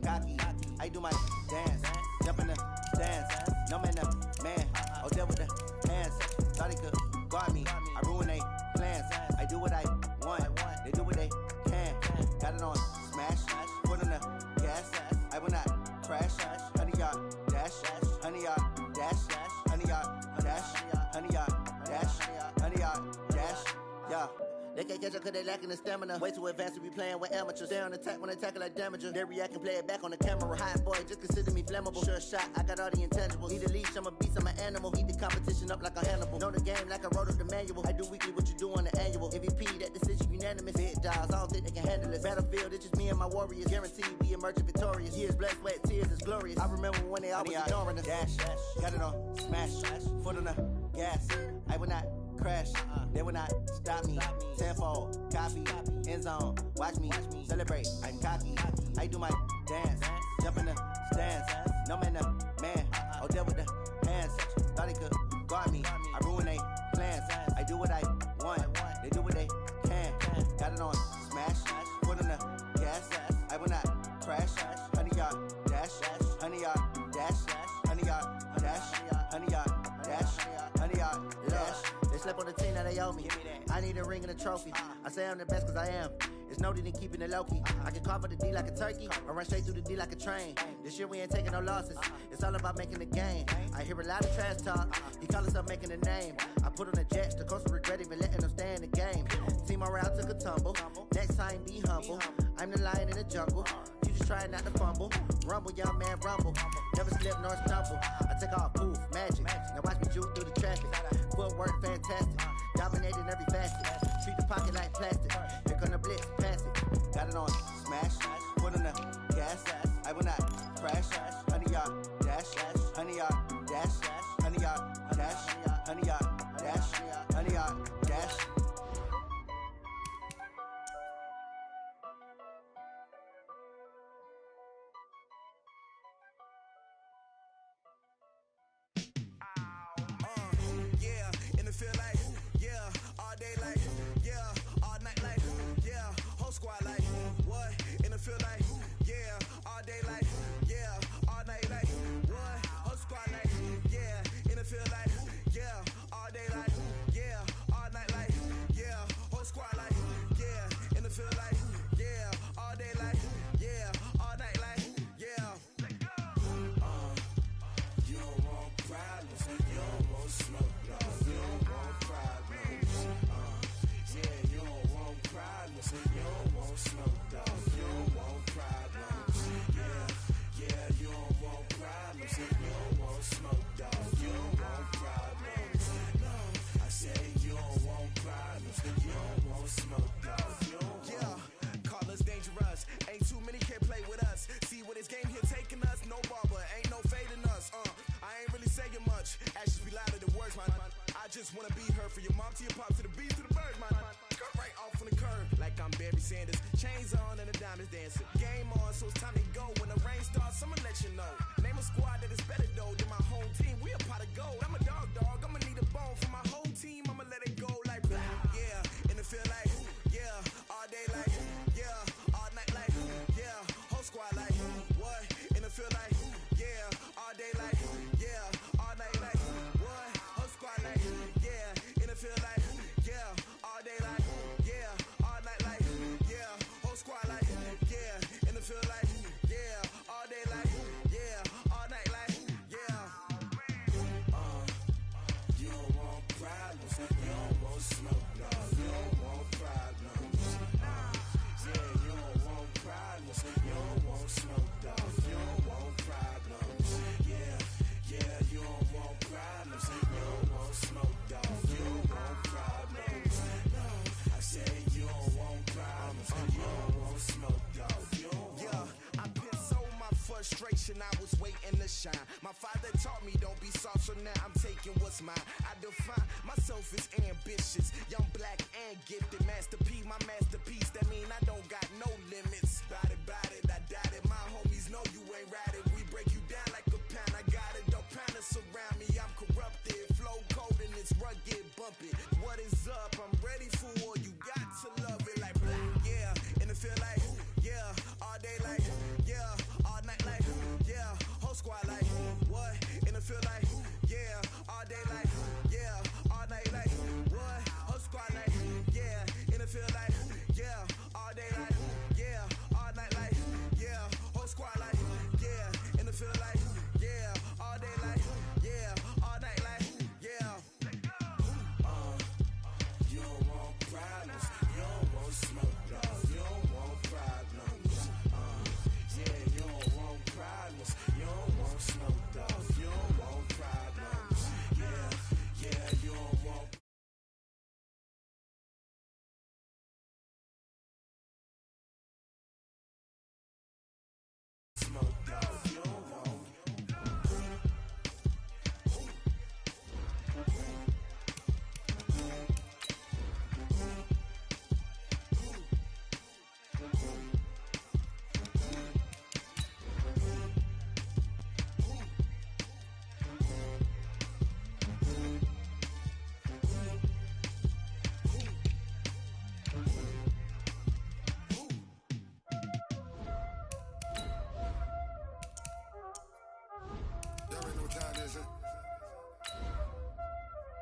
cocky. I do my dance, jump in the stands. No man, man, oh there with the hands. Thought he could guard me, I ruin they plans. I do what I want, they do what they can. Got it on smash, foot on the gas. I will not crash, 100-yard dash, 100-yard dash, 100-yard dash, 100-yard dash, 100-yard dash, yeah. They can't catch up cause they lacking the stamina. Way too advanced to be playing with amateurs. Stay on attack when they tackle like damager. They react and play it back on the camera. Hot boy, just consider me flammable. Sure shot, I got all the intangibles. Need a leash, I'm a beast, I'm an animal. Eat the competition up like a Hannibal. Know the game like I wrote up the manual. I do weekly what you do on the annual. MVP, that decision unanimous. Big dials, I don't think they can handle it. Battlefield, it's just me and my warriors. Guaranteed we emerge victorious. Years, blood, sweat, tears, it's glorious. I remember when they always ignoring us. Dash, got it on smash, foot on the gas. I will not crash, they will not stop me. Tenfold, copy, end zone, watch me celebrate. I'm cocky, I do my dance, jump in the stands. No man, man, oh there with the hands. Thought he could guard me, I ruin they plans. I do what I want, they do what they can. Got it on smash, foot on the gas. I will not crash, 100-yard dash, 100-yard dash, 100-yard dash, 100-yard dash, 100-yard dash. They slept on the team, now they owe me. I need a ring and a trophy. I say I'm the best cause I am. It's noted in keeping it low-key. I can carve up the D like a turkey, or run straight through the D like a train. This year we ain't taking no losses. It's all about making the game. I hear a lot of trash talk. He call himself making a name. I put on the Jets, the coast will regret even letting them stay in the game. Team morale took a tumble. Next time be humble. I'm the lion in the jungle. You just try not to fumble. Rumble, young man, rumble. Never slip nor stumble. I take off, poof, magic. Now watch me juke through the traffic. Footwork fantastic. Dominating every facet. Treat the pocket like plastic. Here come the blitz, pass it. Got it on smash, foot on the gas. I will not crash, 100-yard dash, 100-yard dash, 100-yard dash, 100-yard dash, 100-yard dash. Feel like, yeah, all day like, yeah, all night like, yeah, whole squad like, what, in the field like, yeah, all day like, yeah, all night like, what, whole squad like, yeah, in the field like, yeah, all day like, yeah, all night like, yeah, whole squad like, yeah, in the field like, yeah, all day like, yeah, all night like, yeah. You don't want problems, you don't want smoke, dog. You don't want problems. Yeah, you don't want problems. You don't want smoke, dog. You don't want problems. Yeah, you don't want problems. You don't want smoke, dog. You don't want problems. No, I say you don't want problems. You don't want smoke, dog. You don't want. Yeah, call us dangerous. Ain't too many can play with us. See where this game here taking us. No barber, ain't no fading us. I ain't really saying much. Actions be louder than words, man. I just wanna be heard from your mom to your pop to the beat to the birds, man. Skirt right off on the curb, like I'm Barry Sanders. Chains on and the diamonds dancing. Game on, so it's time to go. When the rain starts, I'ma let you know. Name a squad that is better though than my home team. We a pot of gold. I'm a dog. I'ma need a bone for my whole team. I'ma let it go like blah. Yeah, in the field like yeah, all day like yeah, all night like yeah, whole squad like what? In the field like yeah, all day like yeah, all night like what? Whole squad like yeah, in the field like yeah, all day like yeah, all night like yeah, whole squad like yeah, in the field like yeah, all day like yeah, all night like yeah. You don't want problems, you don't want smoke, no, you don't want problems. Yeah, you don't want problems, you don't want smoke, dog. You don't want problems. Yeah, you don't want problems. You don't want smoke, dog. You don't want problems. No, I say you don't want problems. You don't want smoke, dog. You don't want. Yeah, I've been so my frustration, I was waiting to shine. My father taught me don't be soft, so now I'm taking what's mine. I define myself as ambitious, young, black, and gifted. Master P, my masterpiece. That mean I don't got no limits. Bout it, I doubt it. My homies know you ain't ratted. We break you down like a pound. I got it, don't pound us around me. I'm corrupted, flow cold and it's rugged, bumpy. What is up? I'm ready for war. You got to love it like blah. Yeah, in the field like yeah, all day like yeah, all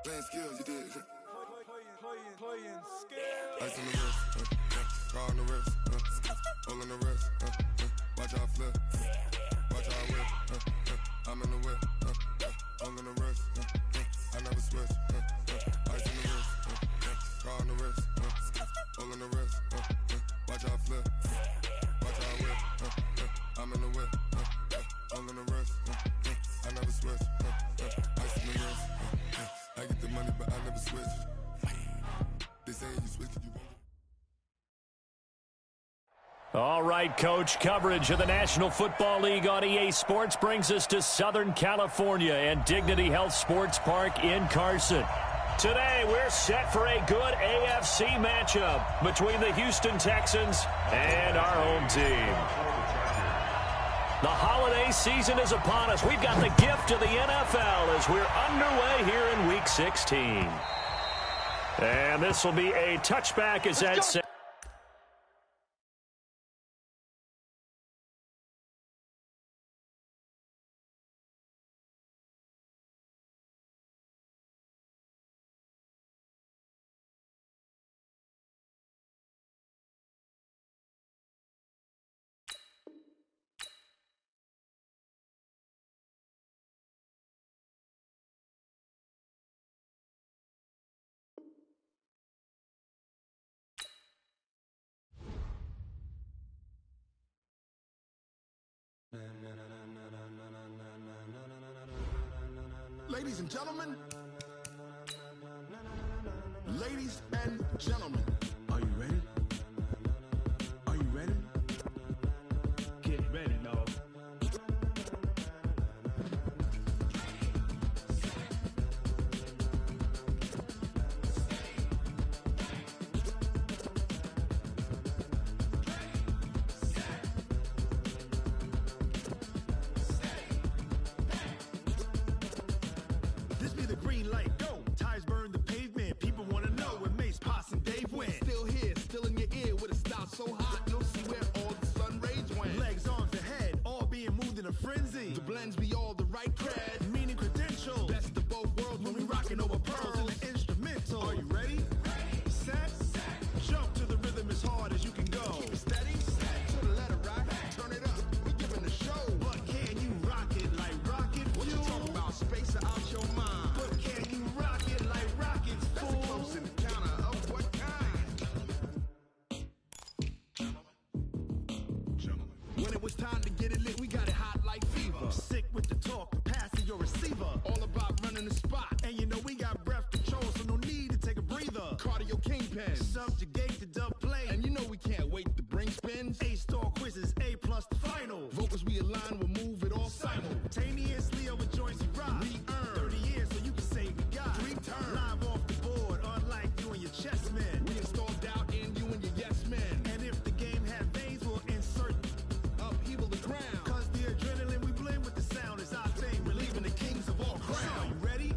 Playing skill, you did. Playing skill. Ice on the wrist, car on the wrist, hole in the wrist, watch how I flip, watch how I whip, I'm in the whip, hole in the wrist, I never switch, ice on the wrist, car on the wrist, hole in the wrist, watch how I flip, watch how I whip, I'm in the whip, hole in the wrist, I never switch, ice on the wrist, I get the money but I never switch. They say you switch it, you won't. All right, Coach, coverage of the National Football League on EA Sports brings us to Southern California and Dignity Health Sports Park in Carson. Today, we're set for a good AFC matchup between the Houston Texans and our home team. The holiday season is upon us. We've got the gift of the NFL as we're underway here in Week 16. And this will be a touchback as that set. Ladies and gentlemen, ladies and gentlemen, are you ready? Are you ready? Get ready, dog. This be the green light, go. Tires burn the pavement. People want to know where Mace, Potts, and Dave went. Still here, still in your ear with a style so hot, you'll see where all the sun rays went. Legs, arms, ahead, all being moved in a frenzy. The blends be all the right cred. Meaning credentials. Best of both worlds When we rocking over pearls in the instrumental. Are you ready? Set. Jump to the rhythm as hard as you can go. Keep it steady, to the letter right, turn it up, we giving the show. But can you rock it like rocket What you fuel? talking about, space out your mind? But can you rock it like rockets, That's a fool? close encounter of what kind? Gentlemen. When it was time to get it lit, we got it hot like fever. Sick with the talk, pass to your receiver. All about running the spot, And you know we got breath control, so no need to take a breather. cardio kingpin. Subjugate the dub play. And you know we can't wait to bring spins. A-star quizzes, A+ the final. Vocals we align, we'll move it all Simultaneously over joints we rock. We earn 30 years so you can say we got. 3 turns. Live off the board, unlike you and your chess men. We install doubt in you and your yes men. And if the game had veins, we'll insert. Upheaval the ground. Cause the adrenaline we blend with the sound is our thing. Relieving the kings of all crowns. So are you ready?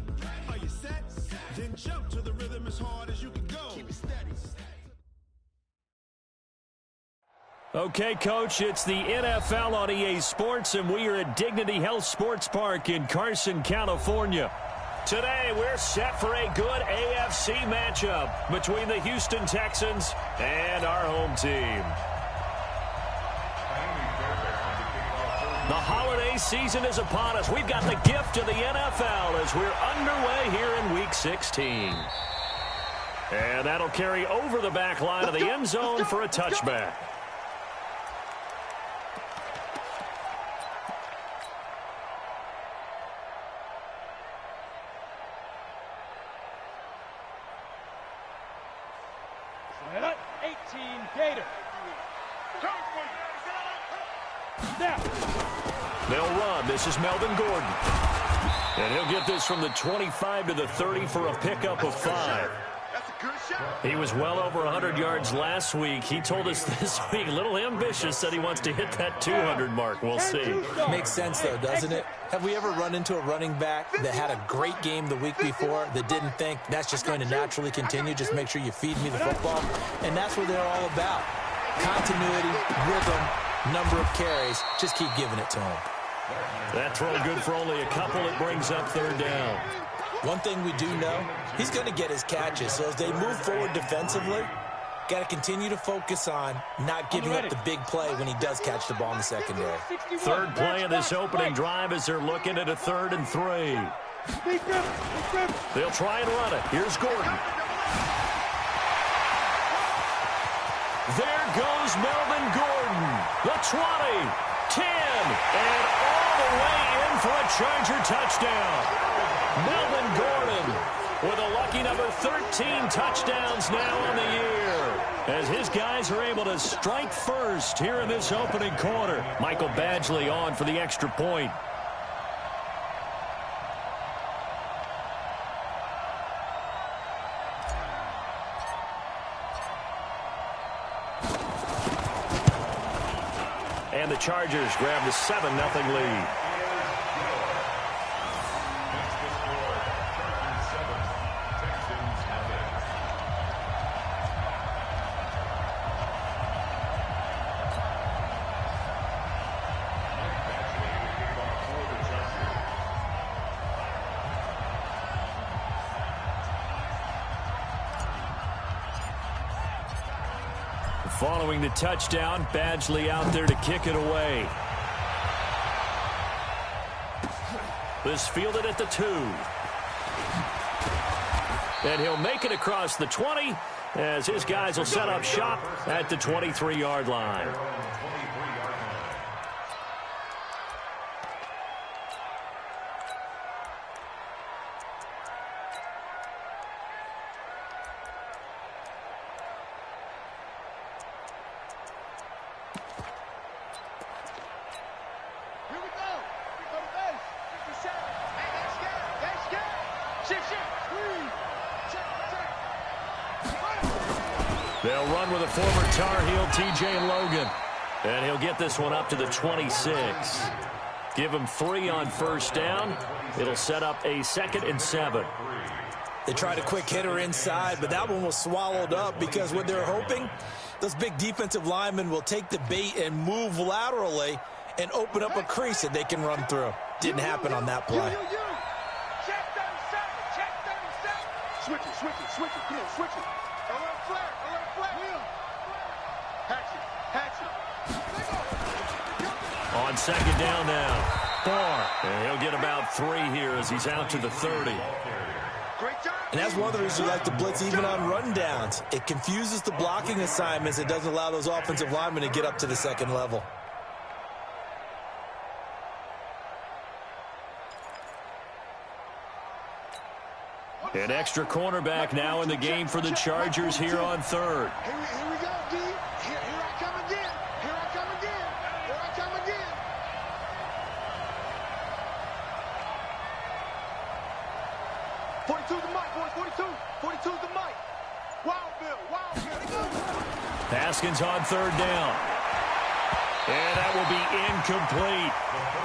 Are you set? Then jump to the rhythm as hard as you can go. Keep it steady. Okay, Coach, it's the NFL on EA Sports, and we are at Dignity Health Sports Park in Carson, California. Today, we're set for a good AFC matchup between the Houston Texans and our home team. The holiday season is upon us. We've got the gift of the NFL as we're underway here in Week 16. And that'll carry over the back line of the end zone for a touchback. Set. 18 Gator. Snap. They'll run. This is Melvin Gordon. And he'll get this from the 25 to the 30 for a pickup of 5. He was well over 100 yards last week. He told us this week, a little ambitious, said he wants to hit that 200 mark. We'll see. Makes sense, though, doesn't it? Have we ever run into a running back that had a great game the week before that didn't think that's just going to naturally continue? Just make sure you feed me the football. And that's what they're all about. Continuity, rhythm, number of carries. Just keep giving it to him. That throw good for only a couple. It brings up third down. One thing we do know, he's going to get his catches. So as they move forward defensively, got to continue to focus on not giving up the big play when he does catch the ball in the secondary. Third play of this opening drive as they're looking at a 3rd and 3. They'll try and run it. Here's Gordon. There goes Melvin Gordon. The 20, 10, and all the way in for a Charger touchdown. Melvin Gordon with a lucky number 13 touchdowns now on the year, as his guys are able to strike first here in this opening quarter. Michael Badgley on for the extra point. And the Chargers grab the 7-0 lead. Following the touchdown, Badgley out there to kick it away. This fielded at the 2. And he'll make it across the 20 as his guys will set up shop at the 23-yard line. They'll run with a former Tar Heel, T.J. Logan. And he'll get this one up to the 26. Give him 3 on first down. It'll set up a 2nd and 7. They tried a quick hitter inside, but that one was swallowed up because what they're hoping, those big defensive linemen will take the bait and move laterally and open up a crease that they can run through. Didn't happen on that play. Check 37. Switch it. Come on, switch it. Alert flag. Hatch it. On 2nd down now. Barr. And he'll get about 3 here as he's out to the 30. And that's one of the reasons we like to blitz even on run downs. It confuses the blocking assignments. It doesn't allow those offensive linemen to get up to the 2nd level. An extra cornerback now in the game for the Chargers here on 3rd. Here we go, D. Here I come again. 42's the mic, boys. 42's the mic. Wild Bill. Haskins on 3rd down. And that will be incomplete.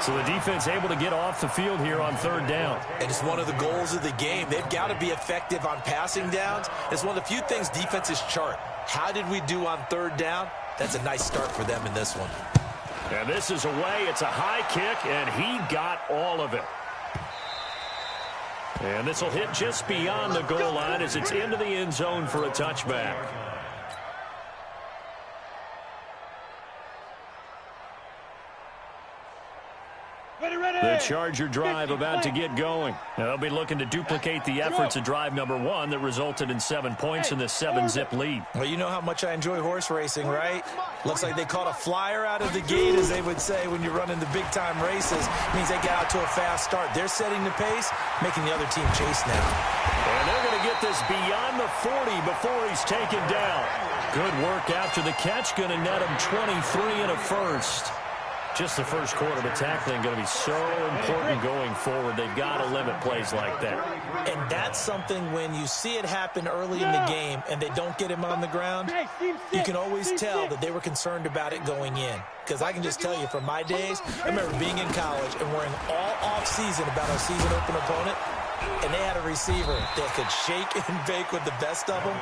So the defense able to get off the field here on 3rd down. And it's one of the goals of the game. They've got to be effective on passing downs. It's one of the few things defenses chart. How did we do on 3rd down? That's a nice start for them in this one. And this is away. It's a high kick, and he got all of it. And this will hit just beyond the goal line as it's into the end zone for a touchback. The Charger drive about to get going. Now they'll be looking to duplicate the efforts of drive number 1 that resulted in 7 points in the 7-zip lead. Well, you know how much I enjoy horse racing, right? Looks like they caught a flyer out of the gate, as they would say when you're running the big-time races. Means they get out to a fast start. They're setting the pace, making the other team chase now. And they're going to get this beyond the 40 before he's taken down. Good work after the catch. Going to net him 23 and a first. Just the first quarter, but tackling going to be so important going forward. They've got to limit plays like that. And that's something when you see it happen early in the game and they don't get him on the ground, you can always tell that they were concerned about it going in. Because I can just tell you from my days, I remember being in college and worrying all off-season about our season open opponent, and they had a receiver that could shake and bake with the best of them.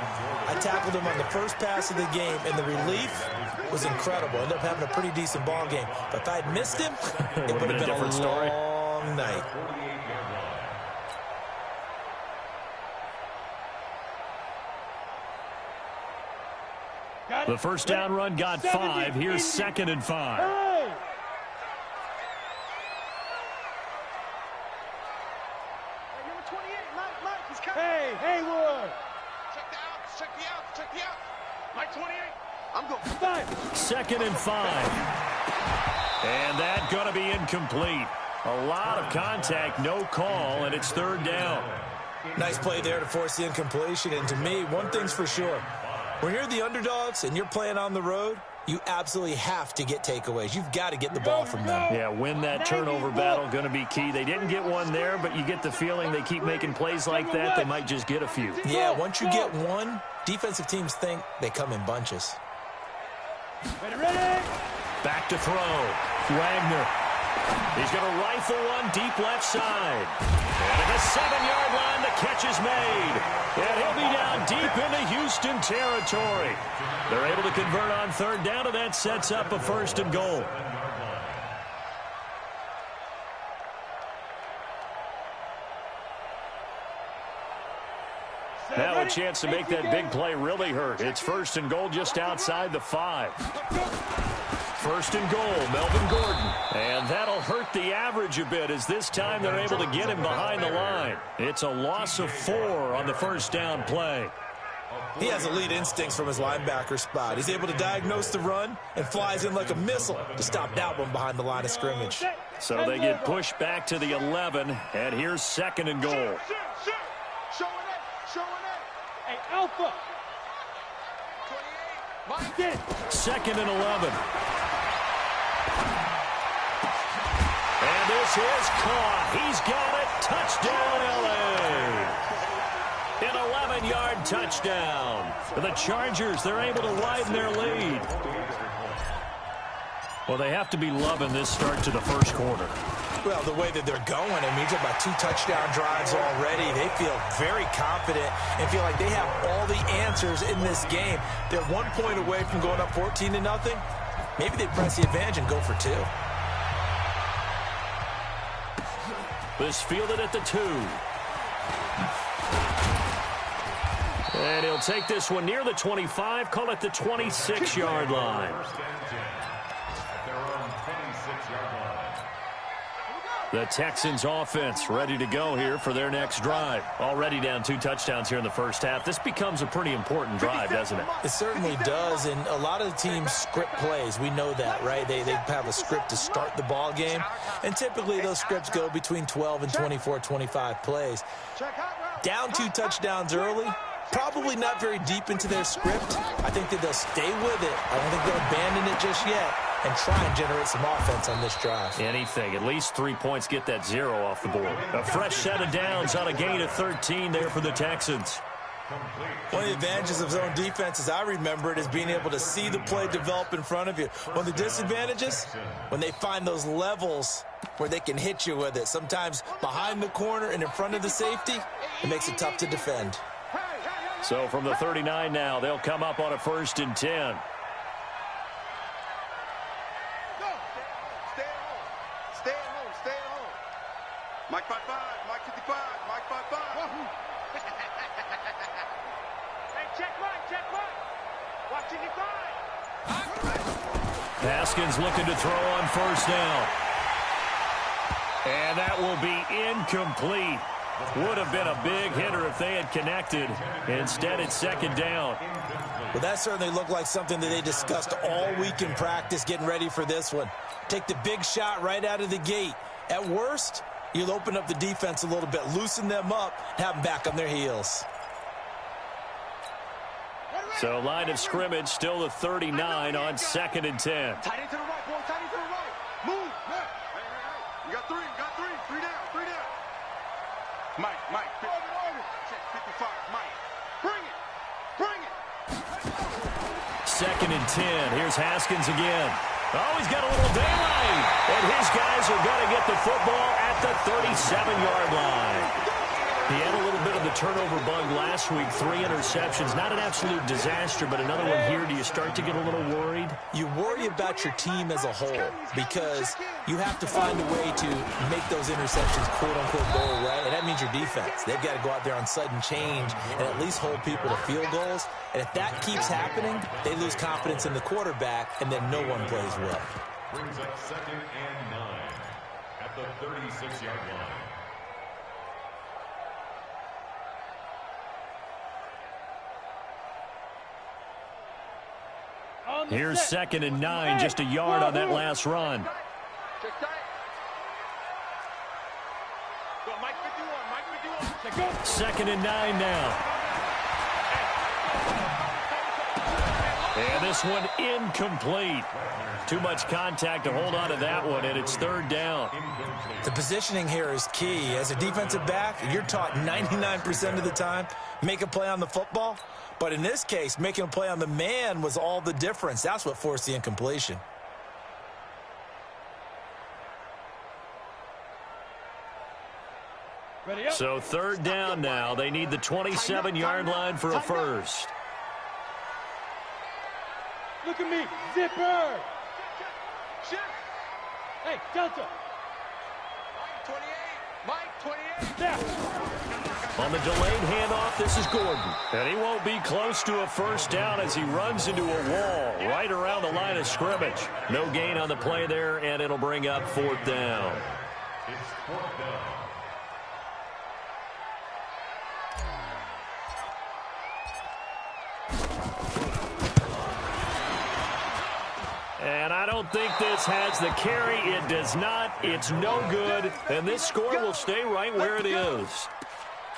I tackled him on the first pass of the game, and the relief was incredible. Ended up having a pretty decent ball game. But if I'd missed him, it would have been a long night. The first down run got 5. Here's 2nd and 5. Hey, Haywood! Check the out. Mike 28. I'm going. 2nd and 5. And that going to be incomplete. A lot of contact, no call, and it's 3rd down. Nice play there to force the incompletion. And to me, one thing's for sure. When you're the underdogs and you're playing on the road, you absolutely have to get takeaways. You've got to get the ball from them. Yeah, win that turnover battle, going to be key. They didn't get one there, but you get the feeling they keep making plays like that, they might just get a few. Yeah, once you get one, defensive teams think they come in bunches. Ready? Back to throw. Wagner. He's going to rifle one deep left side. And at the 7-yard line, the catch is made. And he'll be down deep into Houston territory. They're able to convert on 3rd down, and that sets up a 1st and goal. Now a chance to make that big play really hurt. It's 1st and goal just outside the 5. 1st and goal, Melvin Gordon. And that'll hurt the average a bit as this time they're able to get him behind the line. It's a loss of 4 on the 1st down play. He has elite instincts from his linebacker spot. He's able to diagnose the run and flies in like a missile to stop that one behind the line of scrimmage. So they get pushed back to the 11, and here's 2nd and goal. Showing it. Hey, Alpha. 28. 2nd and 11. And this is caught. He's got it. Touchdown, L.A. An 11-yard touchdown. For the Chargers, they're able to widen their lead. Well, they have to be loving this start to the 1st quarter. Well, the way that they're going, I mean, you're talking about 2 touchdown drives already. They feel very confident and feel like they have all the answers in this game. They're 1 point away from going up 14-0. Maybe they press the advantage and go for 2. This fielded at the 2. And he'll take this one near the 25, call it the 26-yard line. The Texans offense ready to go here for their next drive. Already down 2 touchdowns here in the 1st half. This becomes a pretty important drive, doesn't it? It certainly does, and a lot of the teams script plays. We know that, right? They have a script to start the ball game, and typically those scripts go between 12 and 24, 25 plays. Down 2 touchdowns early, probably not very deep into their script. I think that they'll stay with it. I don't think they'll abandon it just yet and try and generate some offense on this drive. Anything. At least 3 points, get that 0 off the board. A fresh set of downs on a gain of 13 there for the Texans. One of the advantages of zone defense, as I remember it, is being able to see the play develop in front of you. One of the disadvantages, when they find those levels where they can hit you with it, sometimes behind the corner and in front of the safety, it makes it tough to defend. So from the 39 now, they'll come up on a 1st and 10. Mike 5-5, Mike 55, Mike 5-5. Hey, check Mike. Watch 55. Haskins looking to throw on 1st down. And that will be incomplete. Would have been a big hitter if they had connected. Instead, it's 2nd down. Well, that certainly looked like something that they discussed all week in practice getting ready for this one. Take the big shot right out of the gate. At worst, you'll open up the defense a little bit, loosen them up, and have them back on their heels. So line of scrimmage still the 39 on 2nd and 10. Tight end to the right, boy. Tight end to the right. Move. Hey. You got 3. Three down. Mike. 55. Mike. Bring it. 2nd and 10. Here's Haskins again. Oh, he's got a little daylight. And his guys are going to get the football at the 37-yard line. He had a little bit of the turnover bug last week, 3 interceptions. Not an absolute disaster, but another one here. Do you start to get a little worried? You worry about your team as a whole because you have to find a way to make those interceptions, quote-unquote, go away, and that means your defense. They've got to go out there on sudden change and at least hold people to field goals. And if that keeps happening, they lose confidence in the quarterback, and then no one plays well. Brings up 2nd and 9 at the 36-yard line. Here's 2nd and 9, just a yard on that last run. Check that. Go, Mike 51, Mike 51. 2nd and 9 now. And this one incomplete. Too much contact to hold on to that one, and it's 3rd down. The positioning here is key. As a defensive back, you're taught 99% of the time, make a play on the football. But in this case, making a play on the man was all the difference. That's what forced the incompletion. So 3rd down now. They need the 27-yard line for a first. Look at me, zipper. Hey, Delta. Mike 28. There. On the delayed handoff, this is Gordon. And he won't be close to a first down as he runs into a wall right around the line of scrimmage. No gain on the play there, and it'll bring up 4th down. It's 4th down. And I don't think this has the carry. It does not. It's no good. And this score will stay right where it is.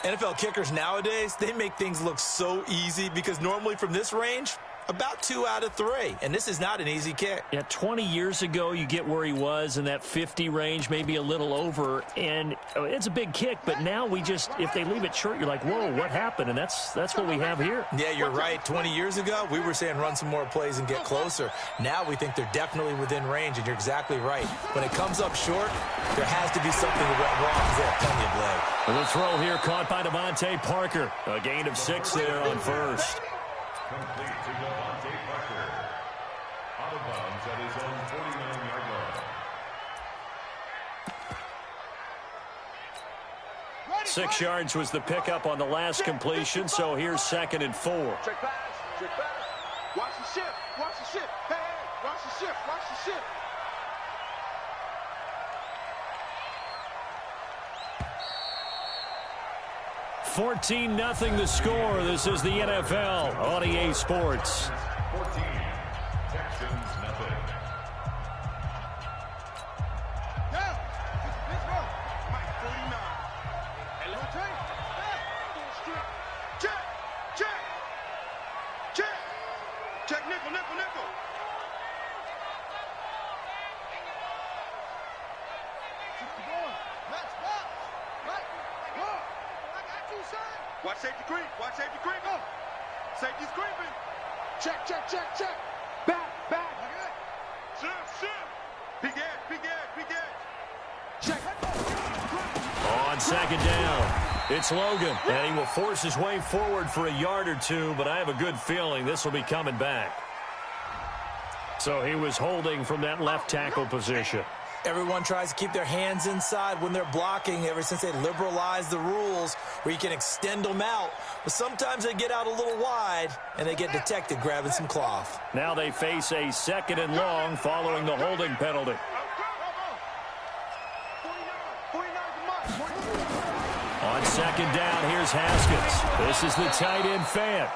NFL kickers nowadays, they make things look so easy because normally from this range, about 2 out of 3. And this is not an easy kick. Yeah, 20 years ago, you get where he was in that 50 range, maybe a little over. And it's a big kick, but now we just, if they leave it short, you're like, whoa, what happened? And that's what we have here. Yeah, you're right. 20 years ago, we were saying run some more plays and get closer. Now we think they're definitely within range, and you're exactly right. When it comes up short, there has to be something that went wrong because they have plenty of leg. And the throw here caught by Devontae Parker. A gain of 6 there on first. Complete to Devontae Parker. Out of bounds at his own 49-yard line. 6 yards was the pickup on the last completion, so here's 2nd and 4. Check pass. Check pass. Watch the shift. Watch the shift. Hey, watch the shift. Watch the shift. $14-0 the score. This is the NFL on EA Sports. 14. Texans, nothing. Down. Let's go. Mike 49. Hey, let's train. Check. Check. Check. Check nickel, nickel, nickel. Watch safety creep. Watch safety creep. Oh. Safety's creeping. Check, check, check, check. Back, back. Shift, shift. Big edge, big edge, big edge. Check. On 2nd down, it's Logan, and he will force his way forward for a yard or 2, but I have a good feeling this will be coming back. So he was holding from that left tackle position. Everyone tries to keep their hands inside when they're blocking ever since they liberalized the rules where you can extend them out. But sometimes they get out a little wide, and they get detected grabbing some cloth. Now they face a 2nd and long following the holding penalty. On 2nd down, here's Haskins. This is the tight end fan.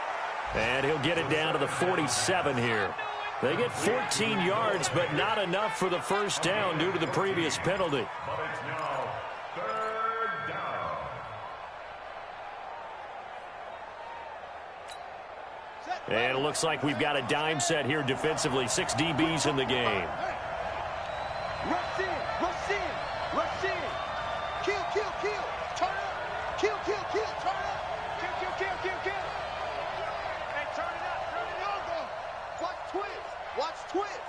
And he'll get it down to the 47 here. They get 14 yards, but not enough for the first down due to the previous penalty. But it's now 3rd down. And it looks like we've got a dime set here defensively. 6 DBs in the game. Rush in, rush in, rush in. Kill, kill, kill. Turn up. Kill, kill, kill. Turn up. Kill, kill, kill, kill, kill. Hey, turn it up, turn it up. Watch twist. Watch twist.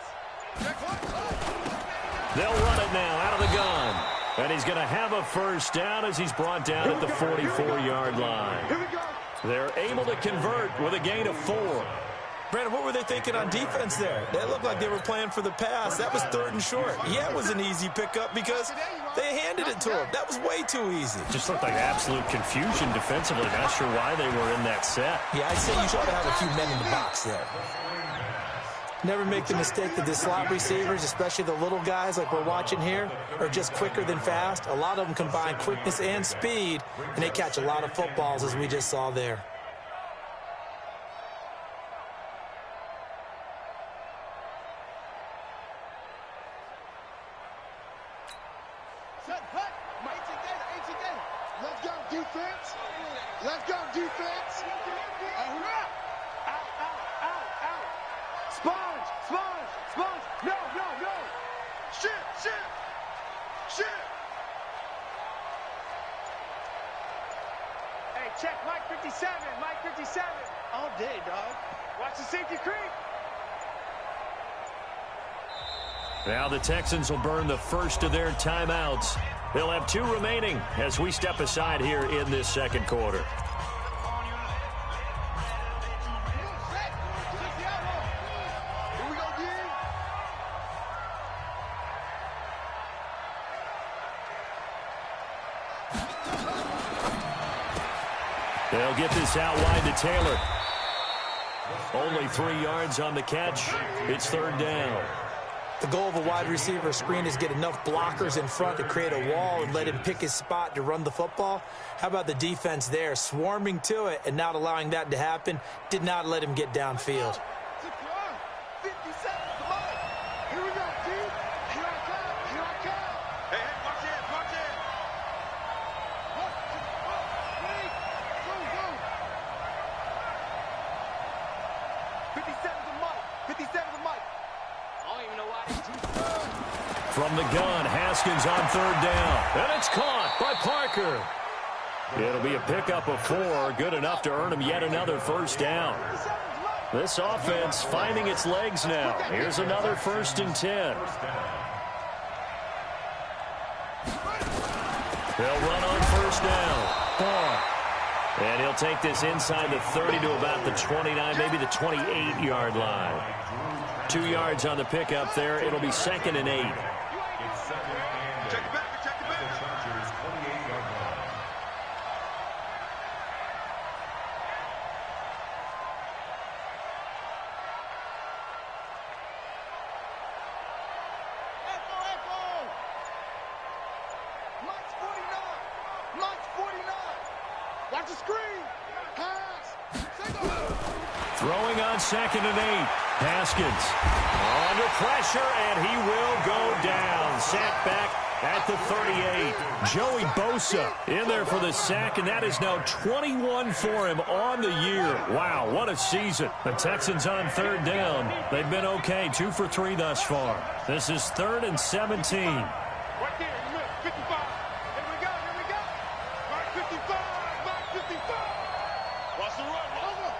They'll run it now out of the gun. And he's going to have a first down as he's brought down at the 44-yard line. They're able to convert with a gain of 4. Brandon, what were they thinking on defense there? They looked like they were playing for the pass. That was 3rd and short. Yeah, it was an easy pickup because they handed it to him. That was way too easy. Just looked like absolute confusion defensively. Not sure why they were in that set. Yeah, I'd say you ought to have a few men in the box there. Never make the mistake that the slot receivers, especially the little guys like we're watching here, are just quicker than fast. A lot of them combine quickness and speed, and they catch a lot of footballs, as we just saw there. Let's go, defense. Let's go, defense. Sponge. No. Shit. Hey, check Mike 57. All day, dog. Watch the safety creep. Now the Texans will burn the first of their timeouts. They'll have 2 remaining as we step aside here in this second quarter. They'll get this out wide to Taylor. Only 3 yards on the catch. It's 3rd down. The goal of a wide receiver screen is get enough blockers in front to create a wall and let him pick his spot to run the football. How about the defense there, swarming to it and not allowing that to happen? Did not let him get downfield. Here we go, dude. Here I come. Hey, watch it. 57's a Mike. I don't even know why they do. From the gun, Haskins on 3rd down. And it's caught by Parker. It'll be a pickup of 4, good enough to earn him yet another first down. This offense finding its legs now. Here's another 1st and 10. They'll run on 1st down. And he'll take this inside the 30 to about the 29, maybe the 28-yard line. 2 yards on the pickup there. It'll be 2nd and 8. Check it back. Watch the screen. Pass. Throwing on 2nd and 8. Haskins under pressure, and he will go down. Sacked back at the 38. Joey Bosa in there for the sack, and that is now 21 for him on the year. Wow, what a season. The Texans on 3rd down. They've been okay, 2 for 3 thus far. This is 3rd and 17. Right there, 55. Here we go. Mark 55. Watch the run, over.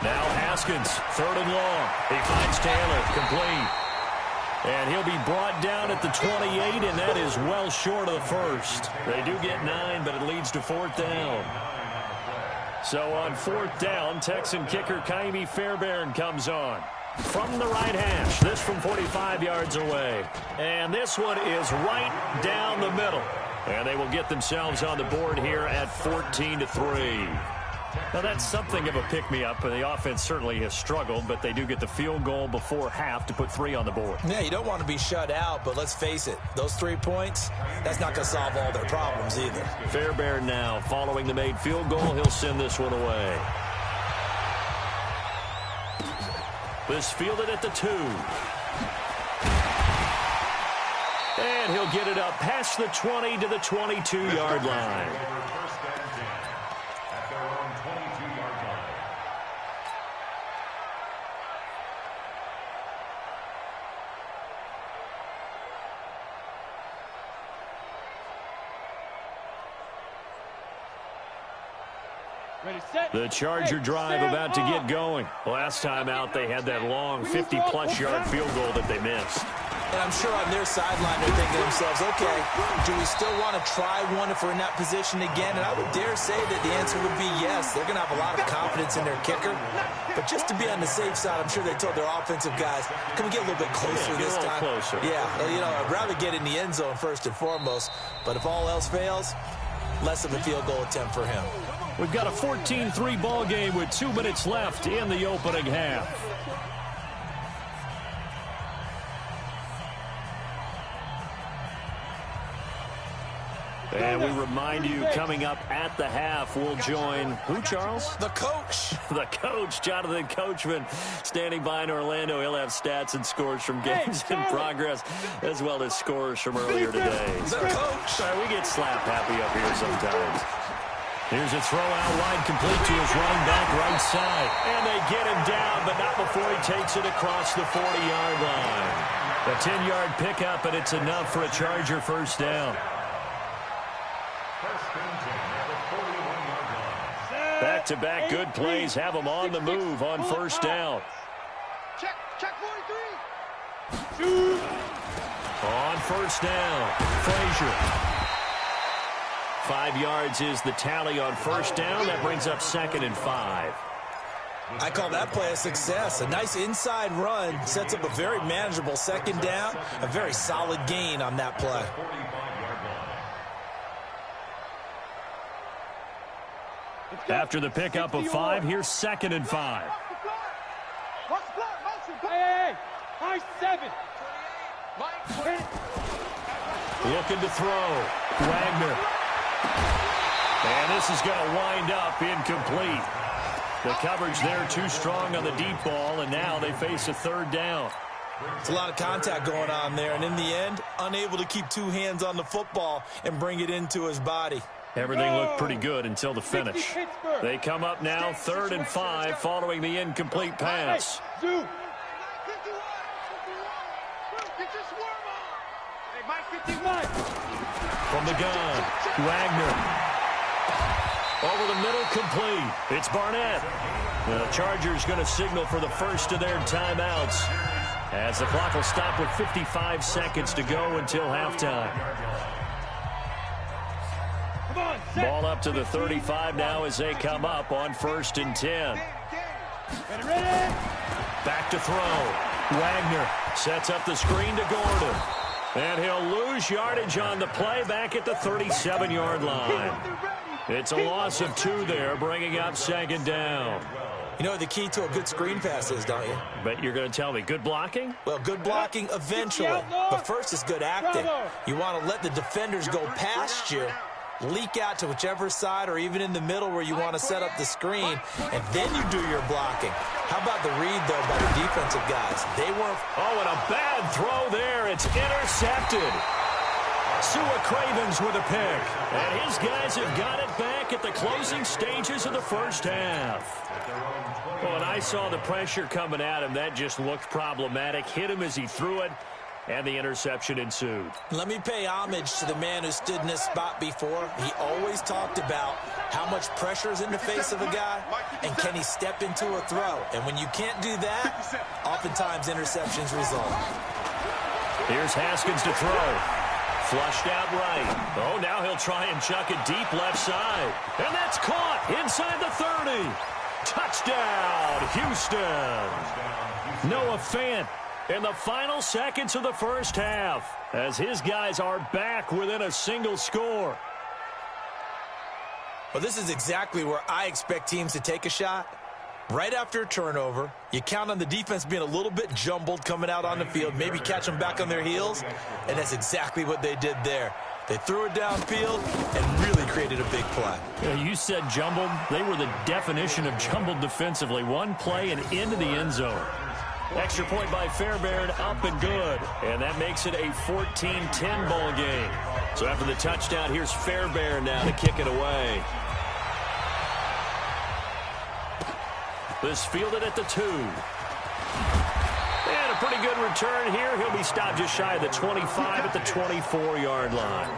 Now Haskins, 3rd and long. He finds Taylor, complete. And he'll be brought down at the 28, and that is well short of the 1st. They do get 9, but it leads to 4th down. So on 4th down, Texan kicker Kaimi Fairbairn comes on. From the right hash, this from 45 yards away. And this one is right down the middle. And they will get themselves on the board here at 14-3. Now, that's something of a pick-me-up. The offense certainly has struggled, but they do get the field goal before half to put 3 on the board. Yeah, you don't want to be shut out, but let's face it, those 3 points, that's not going to solve all their problems either. Fairbairn now following the made field goal. He'll send this one away. This fielded at the 2. And he'll get it up past the 20 to the 22-yard line. The Charger drive about to get going. Last time out, they had that long 50-plus yard field goal that they missed. And I'm sure on their sideline they're thinking to themselves, okay, do we still want to try one if we're in that position again? And I would dare say that the answer would be yes. They're going to have a lot of confidence in their kicker. But just to be on the safe side, I'm sure they told their offensive guys, can we get a little bit closer this time? Closer. Yeah, well, you know, I'd rather get in the end zone first and foremost. But if all else fails, less of a field goal attempt for him. We've got a 14-3 ball game with 2 minutes left in the opening half. And we remind you, coming up at the half, we'll join who, Charles? The coach. The coach, Jonathan Coachman, standing by in Orlando. He'll have stats and scores from games in progress, as well as scores from earlier today. The coach. We get slap happy up here sometimes. Here's a throw out wide, complete to his running back right side. And they get him down, but not before he takes it across the 40-yard line. A 10-yard pickup, and it's enough for a Charger first down. Back-to-back good plays have them on the move on first down. Check 43. On first down, Frazier. 5 yards is the tally on first down. That brings up 2nd and 5. I call that play a success. A nice inside run sets up a very manageable second down. A very solid gain on that play. After the pickup of 5, here's 2nd and 5. Hey, high 7. Looking to throw. Wagner. And this is going to wind up incomplete. The coverage there too strong on the deep ball, and now they face a 3rd down. It's a lot of contact going on there, and in the end, unable to keep 2 hands on the football and bring it into his body. Everything looked pretty good until the finish. They come up now 3rd and 5 following the incomplete pass. From the gun, Wagner. Over the middle, complete. It's Barnett. The Chargers going to signal for the first of their timeouts, as the clock will stop with 55 seconds to go until halftime. Ball up to the 35 now as they come up on 1st and 10. Back to throw. Wagner sets up the screen to Gordon. And he'll lose yardage on the play back at the 37-yard line. It's a loss of 2 there, bringing up 2nd down. You know what the key to a good screen pass is, don't you? But you're going to tell me, good blocking? Well, good blocking eventually. But first is good acting. You want to let the defenders go past you, leak out to whichever side or even in the middle where you want to set up the screen, and then you do your blocking. How about the read, though, by the defensive guys? They weren't... Oh, and a bad throw there. It's intercepted. Sua Cravens with a pick. And his guys have got it back at the closing stages of the first half. Well, and I saw the pressure coming at him. That just looked problematic. Hit him as he threw it, and the interception ensued. Let me pay homage to the man who stood in this spot before. He always talked about how much pressure is in the face of a guy, and can he step into a throw. And when you can't do that, oftentimes interceptions result. Here's Haskins to throw. Flushed out right. Oh, now he'll try and chuck it deep left side. And that's caught inside the 30. Touchdown, Houston. Noah Fant in the final seconds of the first half, as his guys are back within a single score. Well, this is exactly where I expect teams to take a shot. Right after a turnover, you count on the defense being a little bit jumbled coming out on the field, maybe catch them back on their heels, and that's exactly what they did there. They threw it downfield and really created a big play. Yeah, you said jumbled. They were the definition of jumbled defensively. One play and into the end zone. Extra point by Fairbairn, up and good. And that makes it a 14-10 ball game. So after the touchdown, here's Fairbairn now to kick it away. This fielded at the 2. And a pretty good return here. He'll be stopped just shy of the 25 at the 24-yard line.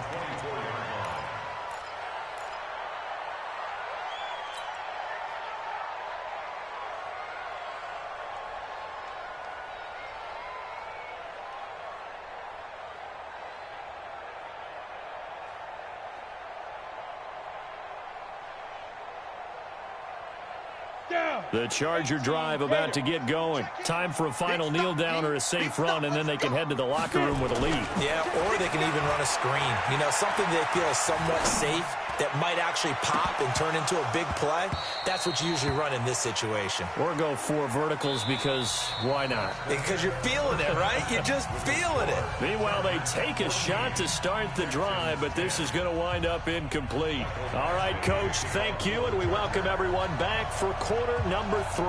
The Charger drive about to get going. Time for a final kneel down or a safe run, and then they can head to the locker room with a lead. Yeah, or they can even run a screen. You know, something they feel is somewhat safe that might actually pop and turn into a big play. That's what you usually run in this situation. Or go 4 verticals because why not? Because you're feeling it, right? You're just feeling it. Meanwhile, they take a shot to start the drive, but this is going to wind up incomplete. All right, Coach, thank you, and we welcome everyone back for quarter number 3.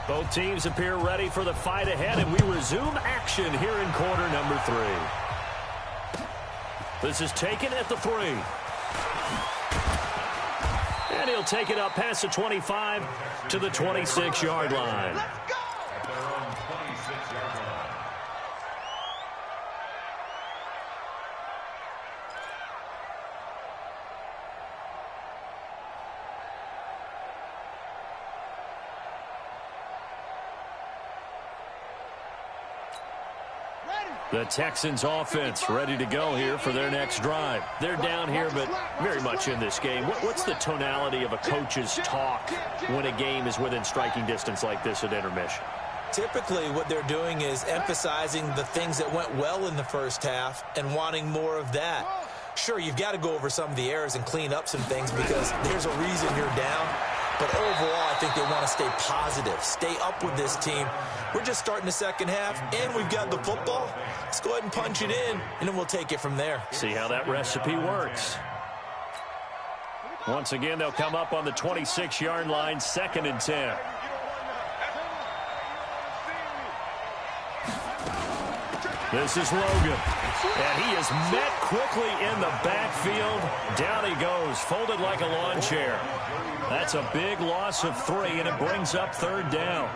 Both teams appear ready for the fight ahead, and we resume action here in quarter number 3. This is taken at the 3. And he'll take it up past the 25 to the 26-yard line. At their own 26-yard line. The Texans offense ready to go here for their next drive. They're down here, but very much in this game. What's the tonality of a coach's talk when a game is within striking distance like this at intermission? Typically, what they're doing is emphasizing the things that went well in the first half and wanting more of that. Sure, you've got to go over some of the errors and clean up some things because there's a reason you're down. But overall, I think they want to stay positive, stay up with this team. We're just starting the second half, and we've got the football. Let's go ahead and punch it in, and then we'll take it from there. See how that recipe works. Once again, they'll come up on the 26-yard line, 2nd and 10. This is Logan, and he is met quickly in the backfield. Down he goes, folded like a lawn chair. That's a big loss of 3, and it brings up 3rd down.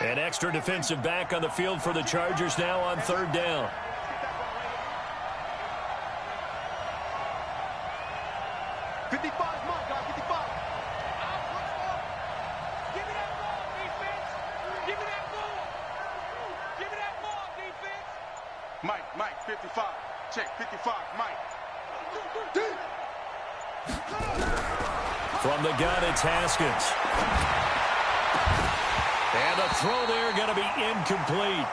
An extra defensive back on the field for the Chargers now on 3rd down. Mike, 55. Check, 55, Mike. From the gun, it's Haskins. And the throw there going to be incomplete.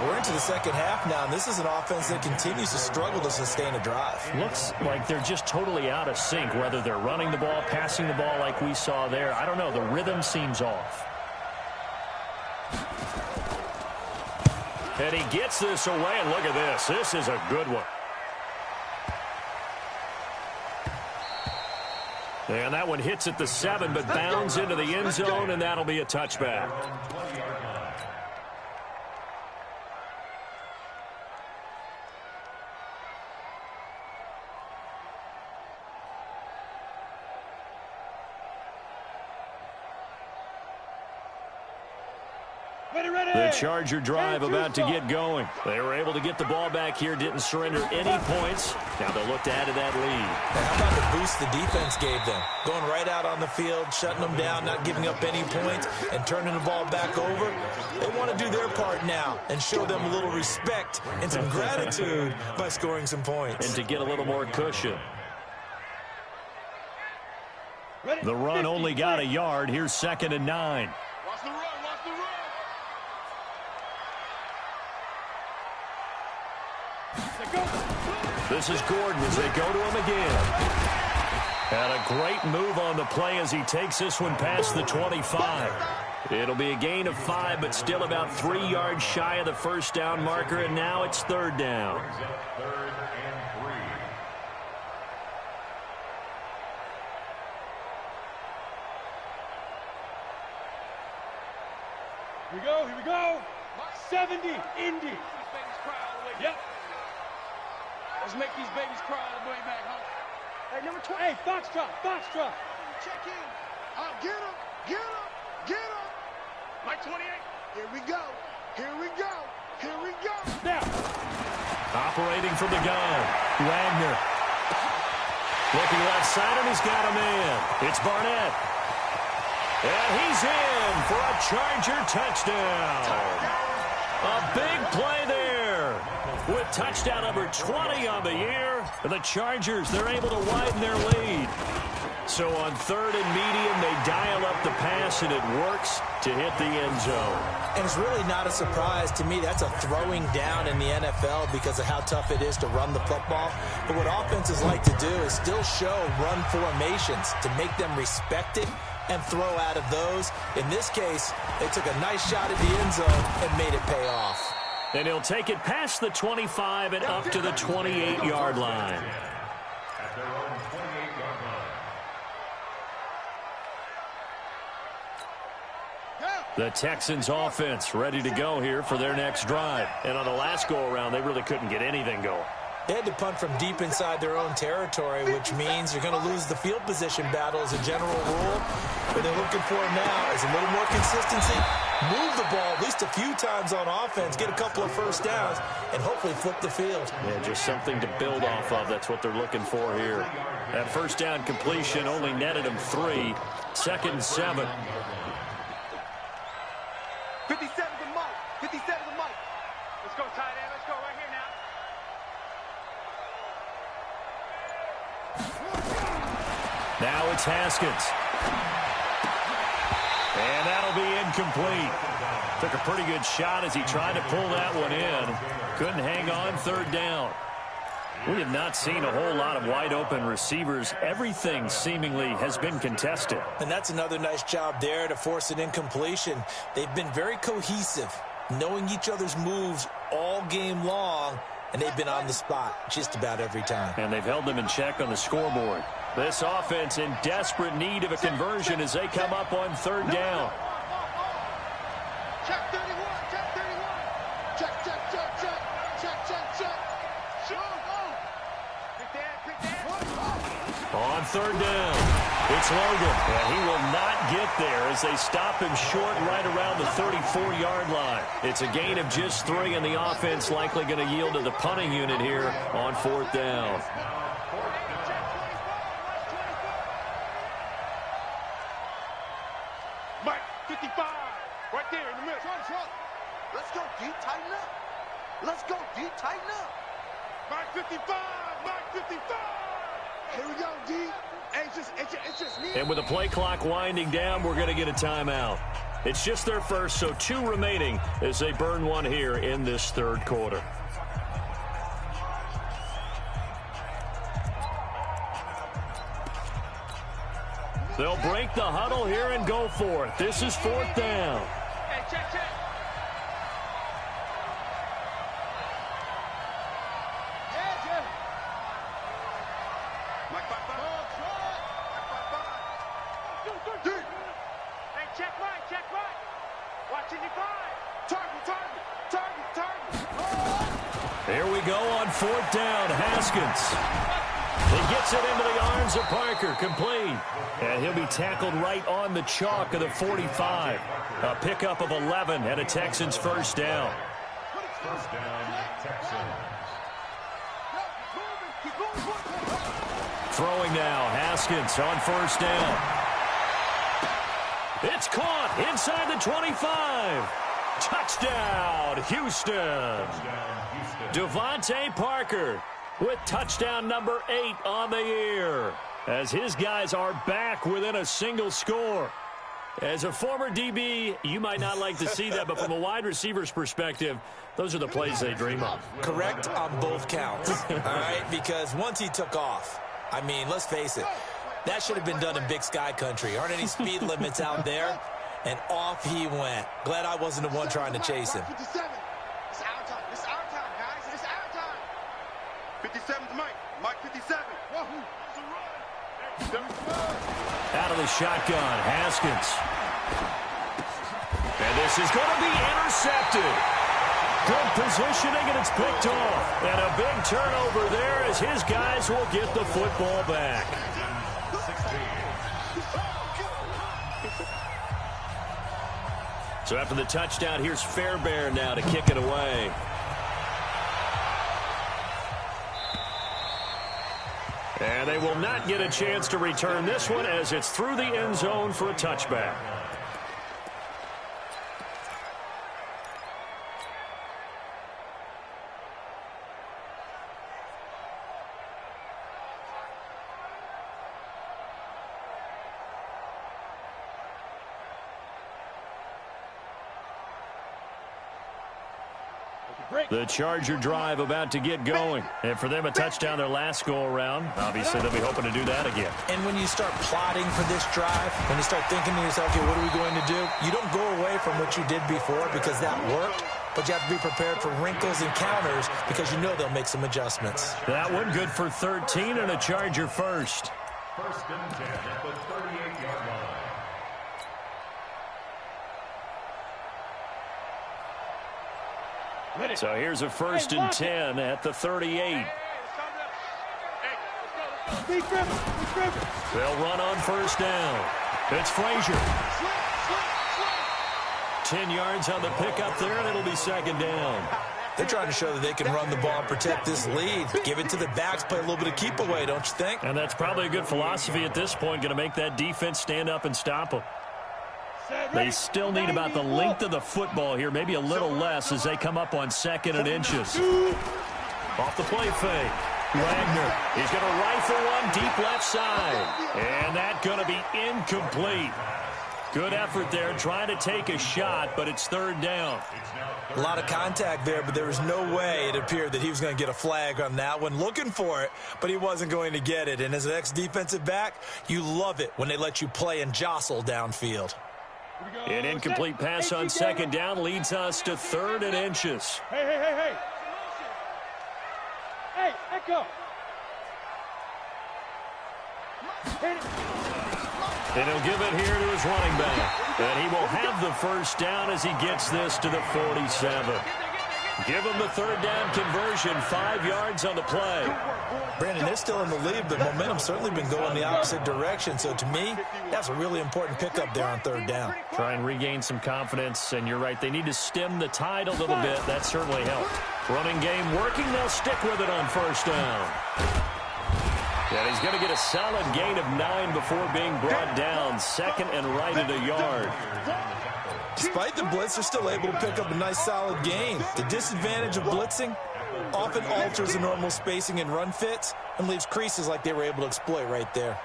We're into the second half now, and this is an offense that continues to struggle to sustain a drive. Looks like they're just totally out of sync, whether they're running the ball, passing the ball like we saw there. I don't know. The rhythm seems off. And he gets this away, and look at this. This is a good one. And that one hits at the 7, but bounds into the end zone, and that'll be a touchback. The Charger drive about to get going. They were able to get the ball back here, didn't surrender any points. Now they'll look to add to that lead. How about the boost the defense gave them? Going right out on the field, shutting them down, not giving up any points, and turning the ball back over. They want to do their part now and show them a little respect and some gratitude by scoring some points. And to get a little more cushion. The run only got a yard. Here's 2nd and 9. Watch the run, watch the run. This is Gordon as they go to him again. And a great move on the play as he takes this one past the 25. It'll be a gain of 5, but still about 3 yards shy of the first down marker, and now it's 3rd down. 3rd and 3. Here we go. 70, Indy. Yep. Let's make these babies cry all the way back home. Hey, number 20. Hey, Foxtrot. Check in. Get him, get him, get him. Mike 28. Here we go. Here we go. Here we go. Now. Operating from the gun, Wagner. Looking left side, and he's got a man. It's Barnett. And he's in for a Charger touchdown. A big play there. With touchdown number 20 on the year, the Chargers, they're able to widen their lead. So on 3rd and medium, they dial up the pass, and it works to hit the end zone. And it's really not a surprise to me. That's a throwing down in the NFL because of how tough it is to run the football. But what offenses like to do is still show run formations to make them respect it and throw out of those. In this case, they took a nice shot at the end zone and made it pay off. And he'll take it past the 25 and up to the 28-yard line. At their own 28-yard line. The Texans offense ready to go here for their next drive. And on the last go-around, they really couldn't get anything going. They had to punt from deep inside their own territory, which means you're going to lose the field position battle as a general rule. What they're looking for now is a little more consistency, move the ball at least a few times on offense, get a couple of first downs, and hopefully flip the field. Yeah, just something to build off of. That's what they're looking for here. That first down completion only netted them 3. 2nd and 7. 57 to Mike. 57 to Mike. Let's go, tight end. Let's go right here now. Now it's Haskins. And that'll be incomplete. Took a pretty good shot as he tried to pull that one in. Couldn't hang on 3rd down. We have not seen a whole lot of wide-open receivers. Everything seemingly has been contested. And that's another nice job there to force an incompletion. They've been very cohesive, knowing each other's moves all game long, and they've been on the spot just about every time. And they've held them in check on the scoreboard. This offense in desperate need of a conversion as they come up on 3rd down. Check 31. Check 31. Check, check, check, check. Check, check, check. On 3rd down, it's Logan, and he will not get there as they stop him short right around the 34-yard line. It's a gain of just 3, and the offense likely going to yield to the punting unit here on 4th down. Mike, 55, right there in the middle. Let's go deep, tighten up. Let's go deep, tighten up. Mike 55, Mike 55. Here we go, D. It's just me. And with the play clock winding down, we're going to get a timeout. It's just their first, so 2 remaining as they burn one here in this 3rd quarter. They'll break the huddle here and go for it. This is 4th down. Hey, check, check. Here we go on 4th down. Haskins. He gets it into the arms of Parker. Complete. And he'll be tackled right on the chalk of the 45. A pickup of 11 and a Texans first down. First down, Texans. Throwing now. Haskins on 1st down. It's caught inside the 25. Touchdown, Houston. Devontae Parker with touchdown number 8 on the year, as his guys are back within a single score. As a former DB, you might not like to see that, but from a wide receiver's perspective, those are the plays they dream of. Correct on both counts, all right? Because once he took off, I mean, let's face it, that should have been done in Big Sky Country. Aren't any speed limits out there? And off he went. Glad I wasn't the one trying to chase him. 57. It's our time. It's our time, guys. It's our time. 57's Mike. Mike 57. Out of the shotgun, Haskins. And this is going to be intercepted. Good positioning, and it's picked off. And a big turnover there as his guys will get the football back. So after the touchdown, here's Fairbairn now to kick it away. And they will not get a chance to return this one as it's through the end zone for a touchback. The Charger drive about to get going. And for them, a touchdown their last go-around. Obviously, they'll be hoping to do that again. And when you start plotting for this drive, when you start thinking to yourself, okay, what are we going to do? You don't go away from what you did before because that worked. But you have to be prepared for wrinkles and counters because you know they'll make some adjustments. That one good for 13 and a Charger first. First and 10 at the 38-yard line. So here's a first and 10 at the 38. They'll run on first down. It's Frazier. 10 yards on the pickup there, and it'll be second down. They're trying to show that they can run the ball and protect this lead. Give it to the backs, play a little bit of keep away, don't you think? And that's probably a good philosophy at this point, going to make that defense stand up and stop them. They still need about the length of the football here, maybe a little less as they come up on 2nd and inches. Off the play fake. Wagner, he's going to rifle one deep left side. And that's going to be incomplete. Good effort there, trying to take a shot, but it's third down. A lot of contact there, but there was no way it appeared that he was going to get a flag on that one. Looking for it, but he wasn't going to get it. And as an ex-defensive back, you love it when they let you play and jostle downfield. An incomplete pass on second down leads us to 3rd and inches. Hey. Hey, Echo. And he'll give it here to his running back. And he will have the first down as he gets this to the 47. Give him the third down conversion, 5 yards on the play. Brandon, they're still in the lead, but momentum's certainly been going the opposite direction. So to me, that's a really important pickup there on third down. Try and regain some confidence, and you're right, they need to stem the tide a little bit. That certainly helped. Running game working, they'll stick with it on first down. And he's going to get a solid gain of 9 before being brought down. 2nd and right at a yard. Despite the blitz, they're still able to pick up a nice solid gain. The disadvantage of blitzing often alters the normal spacing and run fits and leaves creases like they were able to exploit right there.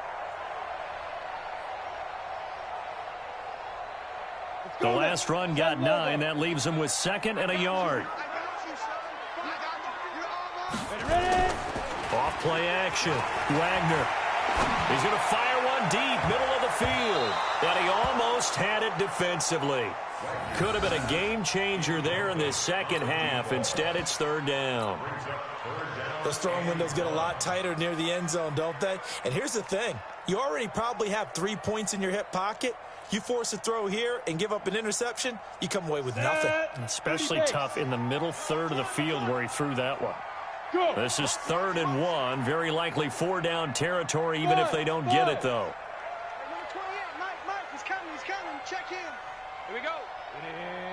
The last run got 9. That leaves them with 2nd and a yard. Off play action. Wagner. He's going to fire one deep, middle of the field. But he almost had it defensively. Could have been a game changer there in this second half. Instead, it's third down. Those throwing windows get a lot tighter near the end zone, don't they? And here's the thing. You already probably have 3 points in your hip pocket. You force a throw here and give up an interception, you come away with nothing. Especially tough in the middle third of the field where he threw that one. This is 3rd and 1. Very likely 4-down territory, even if they don't get it, though. Mike, he's coming. Check in. Here we go.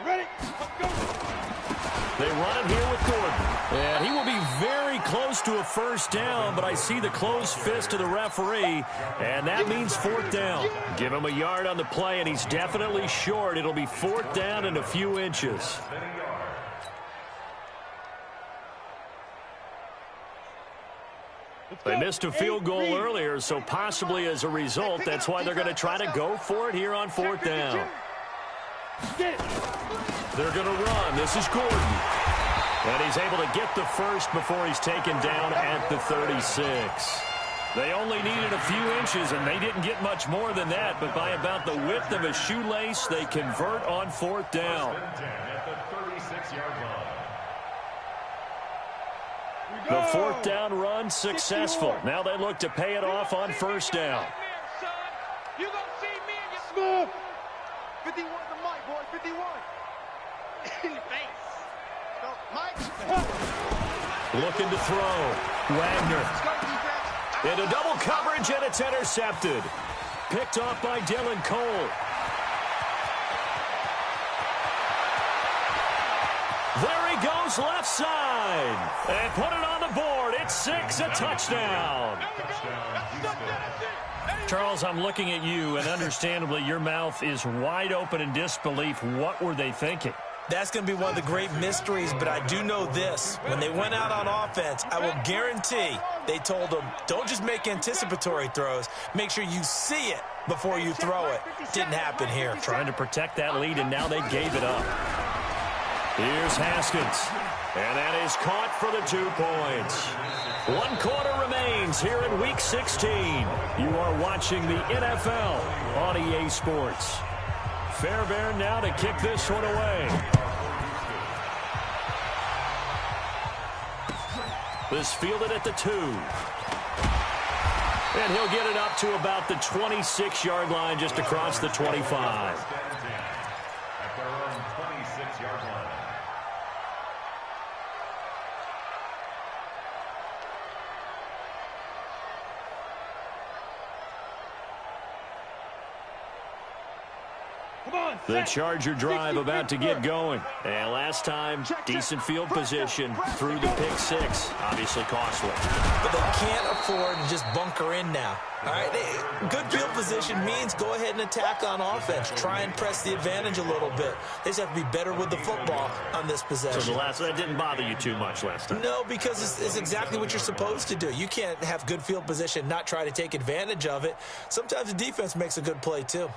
Ready? Let's go. They run it here with Gordon. And he will be very close to a first down, but I see the closed fist of the referee, and that means 4th down. Give him a yard on the play, and he's definitely short. It'll be 4th down and a few inches. They missed a field goal earlier, so possibly as a result, that's why they're going to try to go for it here on 4th down. They're going to run. This is Gordon. And he's able to get the first before he's taken down at the 36. They only needed a few inches, and they didn't get much more than that, but by about the width of a shoelace, they convert on 4th down. The 4th down run successful. Now they look to pay it off on first down. You gonna see me in your 51 to Mike, boy, 51. In your face. So, Mike. Looking to throw. Wagner. Into double coverage, and it's intercepted. Picked off by Dylan Cole. There he goes left side. And put it on the board. It's pick six, a touchdown. Charles, I'm looking at you, and understandably, your mouth is wide open in disbelief. What were they thinking? That's going to be one of the great mysteries, but I do know this. When they went out on offense, I will guarantee they told them, don't just make anticipatory throws. Make sure you see it before you throw it. Didn't happen here. Trying to protect that lead, and now they gave it up. Here's Haskins, and that is caught for the 2 points. 1 quarter remains here in Week 16. You are watching the NFL on EA Sports. Fairbairn now to kick this one away. This fielded at the 2. And he'll get it up to about the 26-yard line, just across the 25. At their own 26-yard line. The Charger drive about to get going. And last time, decent field position through the pick six. Obviously costly. But they can't afford to just bunker in now. All right, good field position means go ahead and attack on offense. Try and press the advantage a little bit. They just have to be better with the football on this possession. So that didn't bother you too much last time? No, because it's exactly what you're supposed to do. You can't have good field position, not try to take advantage of it. Sometimes the defense makes a good play, too.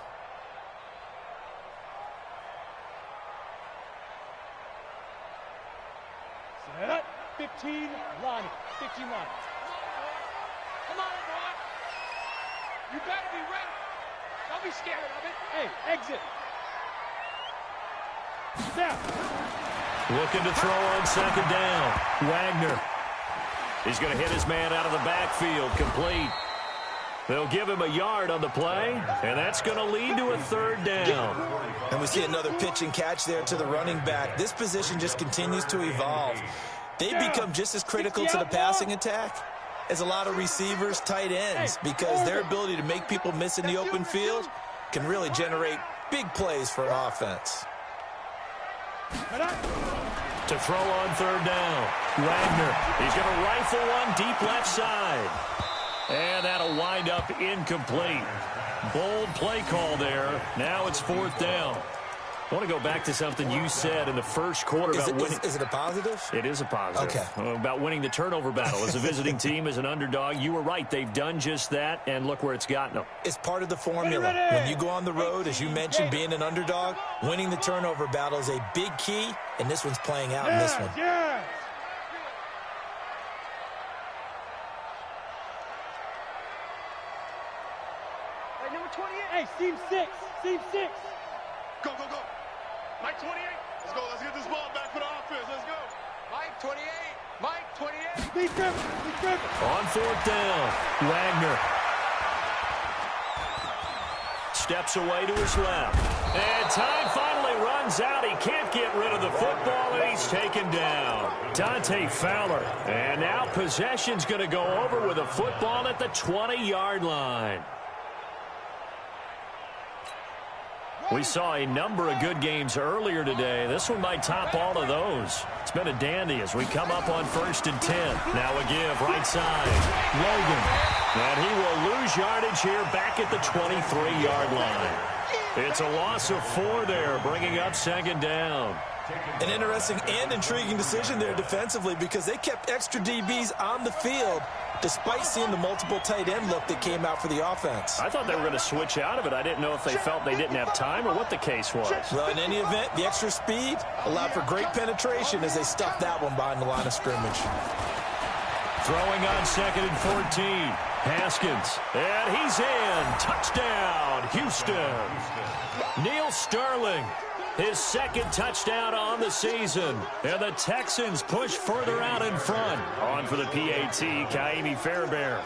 Set. 15 line. 15 line. Come on, boy. You better be ready. Don't be scared of it. Hey, exit. Snap. Looking to throw on second down. Wagner. He's going to hit his man out of the backfield. Complete. They'll give him a yard on the play, and that's going to lead to a third down. And we see another pitch and catch there to the running back. This position just continues to evolve. They become just as critical to the passing attack as a lot of receivers, tight ends, because their ability to make people miss in the open field can really generate big plays for an offense. To throw on third down, Wagner. He's going to rifle one deep left side. And that'll wind up incomplete. Bold play call there. Now it's fourth down. I want to go back to something you said in the first quarter about winning. Is it a positive? It is a positive. Okay. About winning the turnover battle. As a visiting team, as an underdog, you were right. They've done just that, and look where it's gotten them. It's part of the formula. When you go on the road, as you mentioned, being an underdog, winning the turnover battle is a big key, and this one's playing out in this one. Yeah. Number 28. Hey, seam 6. Seam 6. Go, go, go. Mike 28. Let's go. Let's get this ball back for the offense. Let's go. Mike 28. Mike 28. Speed driven. Speed driven. On fourth down, Wagner steps away to his left. And time finally runs out. He can't get rid of the football, and he's taken down. Dante Fowler. And now possession's going to go over with a football at the 20-yard line. We saw a number of good games earlier today. This one might top all of those. It's been a dandy as we come up on 1st and 10. Now a give, right side. Logan. And he will lose yardage here back at the 23-yard line. It's a loss of 4 there, bringing up second down. An interesting and intriguing decision there defensively because they kept extra DBs on the field despite seeing the multiple tight end look that came out for the offense. I thought they were going to switch out of it. I didn't know if they felt they didn't have time or what the case was. Well, in any event, the extra speed allowed for great penetration as they stuffed that one behind the line of scrimmage. Throwing on 2nd and 14. Haskins. And he's in. Touchdown, Houston. Neil Sterling. His second touchdown on the season. And the Texans push further out in front. On for the PAT, Kaimi Fairbairn.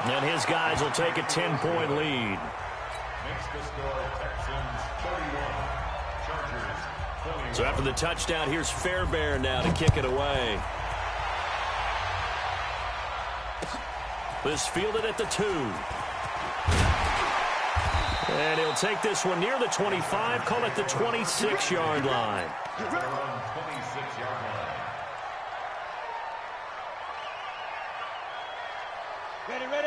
And his guys will take a 10-point lead. Makes the score Texans 31. Chargers 21. So after the touchdown, here's Fairbairn now to kick it away. This fielded at the 2. And he'll take this one near the 25, call it the 26-yard line. At their own 26-yard line.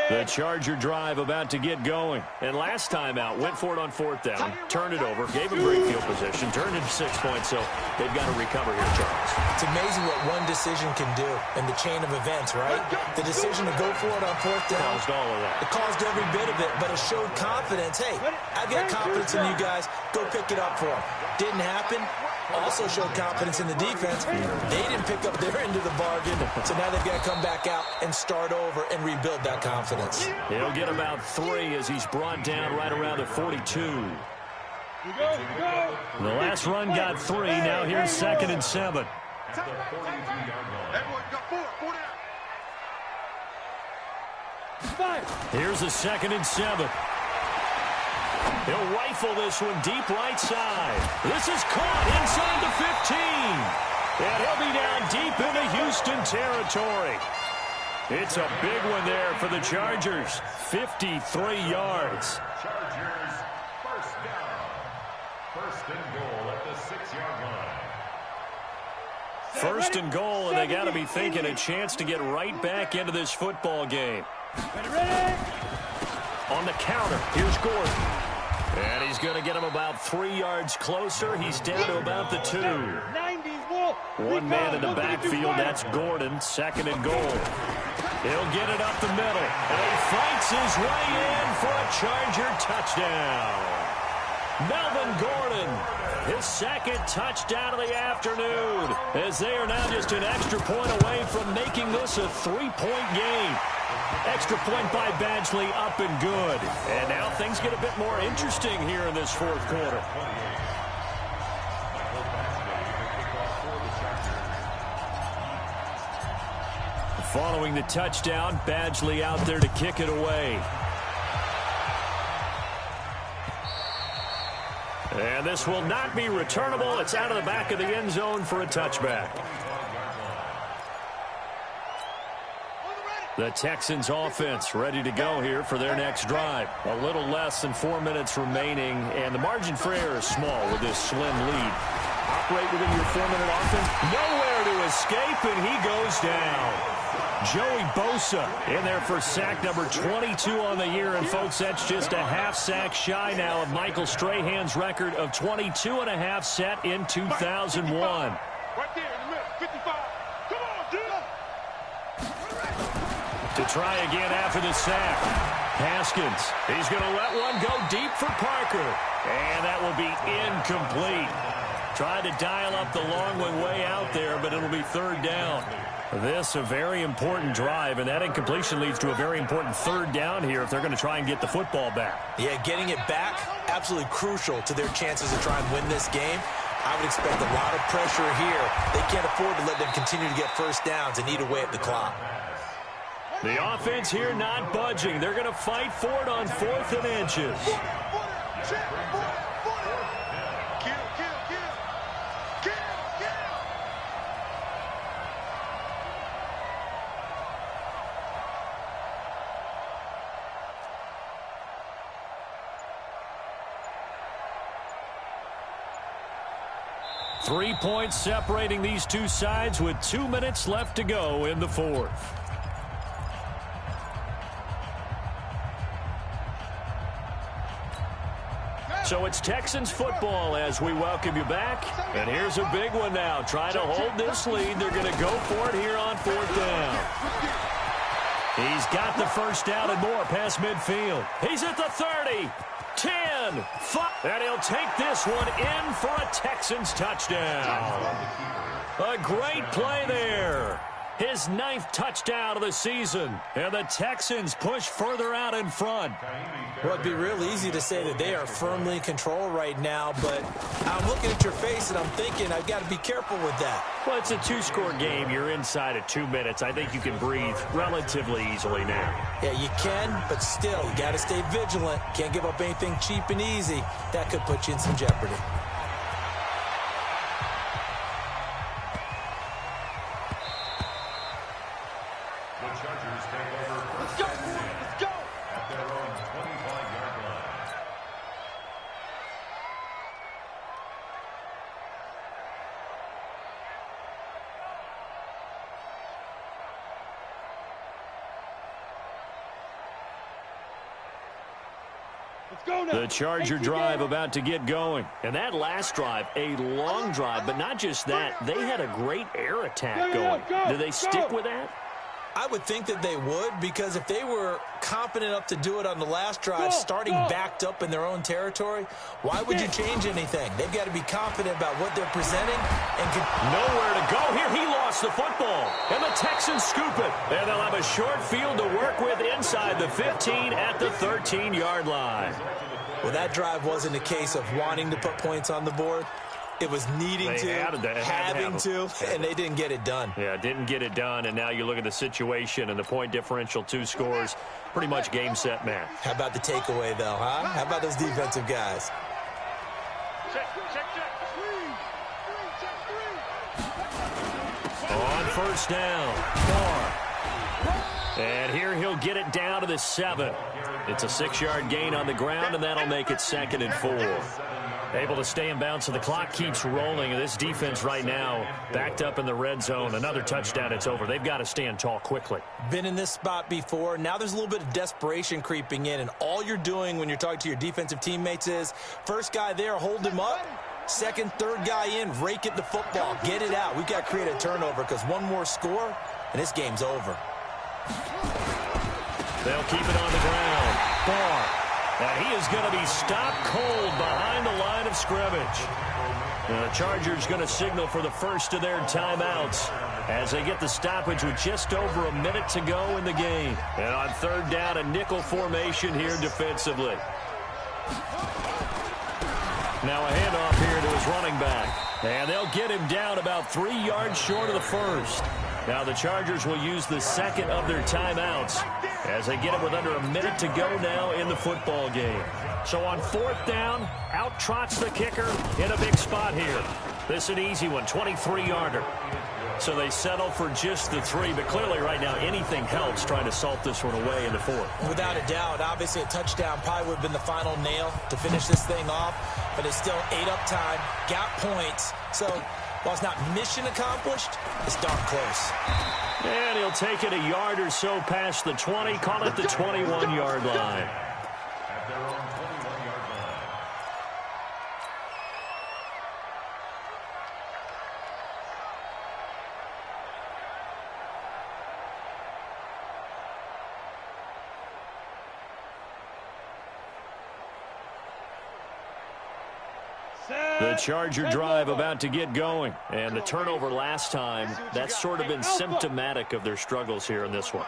The Charger drive about to get going. And last time out, went for it on 4th down, turned it over, gave him great field position, turned into 6 points, so they've got to recover here, Charles. It's amazing what one decision can do in the chain of events, right? The decision to go for it on 4th down. Caused all of that. It caused every bit of it, but it showed confidence. Hey, I've got confidence in you guys. Go pick it up for them. Didn't happen. Also showed confidence in the defense. They didn't pick up their end of the bargain, so now they've got to come back out and start over and rebuild that confidence. He'll get about 3 as he's brought down right around the 42. The last run got 3. Now here's 2nd and 7. At the 42-yard line. Here's a 2nd and 7. He'll rifle this one deep right side. This is caught inside the 15. And he'll be down deep into Houston territory. It's a big one there for the Chargers. 53 yards. Chargers, first down. First and goal at the 6-yard line. First and goal, and they got to be thinking a chance to get right back into this football game. On the counter, here's Gordon. And he's going to get him about 3 yards closer. He's down to about the 2. One man in the backfield, that's Gordon. 2nd and goal. He'll get it up the middle. And he fights his way in for a Charger touchdown. Melvin Gordon, his 2nd touchdown of the afternoon, as they are now just an extra point away from making this a 3-point game. Extra point by Badgley, up and good. And now things get a bit more interesting here in this 4th quarter. Following the touchdown, Badgley out there to kick it away. And this will not be returnable. It's out of the back of the end zone for a touchback. The Texans offense ready to go here for their next drive. A little less than 4 minutes remaining, and the margin for error is small with this slim lead. Operate within your 4-minute offense. Nowhere to escape, and he goes down. Joey Bosa in there for sack number 22 on the year. And, folks, that's just a half sack shy now of Michael Strahan's record of 22.5 set in 2001. Right there in the middle, 55. Come on, dude. To try again after the sack. Haskins, he's going to let one go deep for Parker. And that will be incomplete. Tried to dial up the long one way out there, but it'll be 3rd down. This a very important drive, and that incompletion leads to a very important 3rd down here if they're going to try and get the football back. Yeah, getting it back, absolutely crucial to their chances to try and win this game. I would expect a lot of pressure here. They can't afford to let them continue to get first downs and eat away at the clock. The offense here not budging. They're going to fight for it on 4th and inches. Three points separating these two sides with 2 minutes left to go in the 4th. So it's Texans football as we welcome you back. And here's a big one now. Trying to hold this lead. They're going to go for it here on 4th down. He's got the first down and more past midfield. He's at the 30. 10, 5, and he'll take this one in for a Texans touchdown. A great play there. His 9th touchdown of the season, and the Texans push further out in front. Well, it'd be real easy to say that they are firmly in control right now, but I'm looking at your face and I'm thinking I've got to be careful with that. Well, it's a 2-score game. You're inside of 2 minutes. I think you can breathe relatively easily now. Yeah, you can, but still, you got to stay vigilant. Can't give up anything cheap and easy. That could put you in some jeopardy. The Chargers take over. Let's go! Let's go! At their own 25-yard line. The Charger drive about to get going. And that last drive, a long drive, but not just that. They had a great air attack going. Do they stick with that? I would think that they would, because if they were confident enough to do it on the last drive, starting backed up in their own territory, why would you change anything? They've got to be confident about what they're presenting. And nowhere to go here. He lost the football. And the Texans scoop it. And they'll have a short field to work with inside the 15 at the 13-yard line. Well, that drive wasn't a case of wanting to put points on the board. It was needing having to, and they didn't get it done. Yeah, didn't get it done, and now you look at the situation and the point differential, 2 scores, pretty much game, set, match. How about the takeaway, though, huh? How about those defensive guys? On first down, Barr. And here he'll get it down to the 7. It's a 6-yard gain on the ground, and that'll make it 2nd and 4. Able to stay in bounds, so the clock keeps rolling. And this defense right now backed up in the red zone. Another touchdown, it's over. They've got to stand tall quickly. Been in this spot before. Now there's a little bit of desperation creeping in. And all you're doing when you're talking to your defensive teammates is, first guy there, hold him up. Second, third guy in, rake at the football. Get it out. We've got to create a turnover, because one more score, and this game's over. They'll keep it on the ground. Barr. And he is going to be stopped cold behind the line of scrimmage. And the Chargers going to signal for the first of their timeouts as they get the stoppage with just over a minute to go in the game. And on third down, a nickel formation here defensively. Now a handoff here to his running back. And they'll get him down about 3 yards short of the first. Now the Chargers will use the second of their timeouts as they get it with under a minute to go now in the football game. So on fourth down, out trots the kicker in a big spot here. This is an easy one, 23-yarder. So they settle for just the 3, but clearly right now anything helps trying to salt this one away in the 4th. Without a doubt, obviously a touchdown probably would have been the final nail to finish this thing off, but it's still 8 up time, got points. So while it's not mission accomplished, it's darn close. And he'll take it a yard or so past the 20, call it the 21-yard line. At their own 21-yard line. The Charger drive about to get going. And the turnover last time, that's sort of been symptomatic of their struggles here in this one.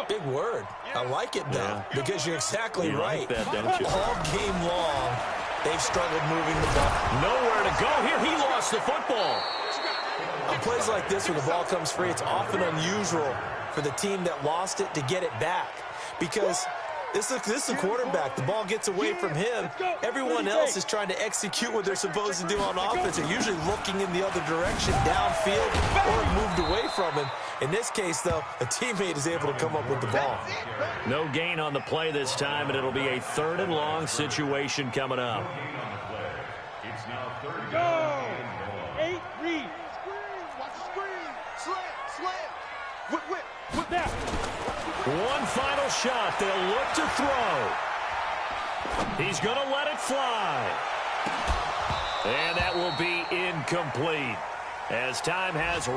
Big word. I like it, though, because you're exactly right. Like that, don't you? All game long, they've struggled moving the ball. Nowhere to go here. He lost the football. On plays like this, when the ball comes free, it's often unusual for the team that lost it to get it back, because this is a quarterback. The ball gets away from him. Everyone else is trying to execute what they're supposed to do on offense. They're usually looking in the other direction, downfield, or moved away from him. In this case, though, a teammate is able to come up with the ball. No gain on the play this time, and it'll be a 3rd and long situation coming up. It's now 3rd Go! and 8, read. Watch the screen. Slam. Whip. Whip that. One final shot. They'll look to throw. He's going to let it fly. And that will be incomplete as time has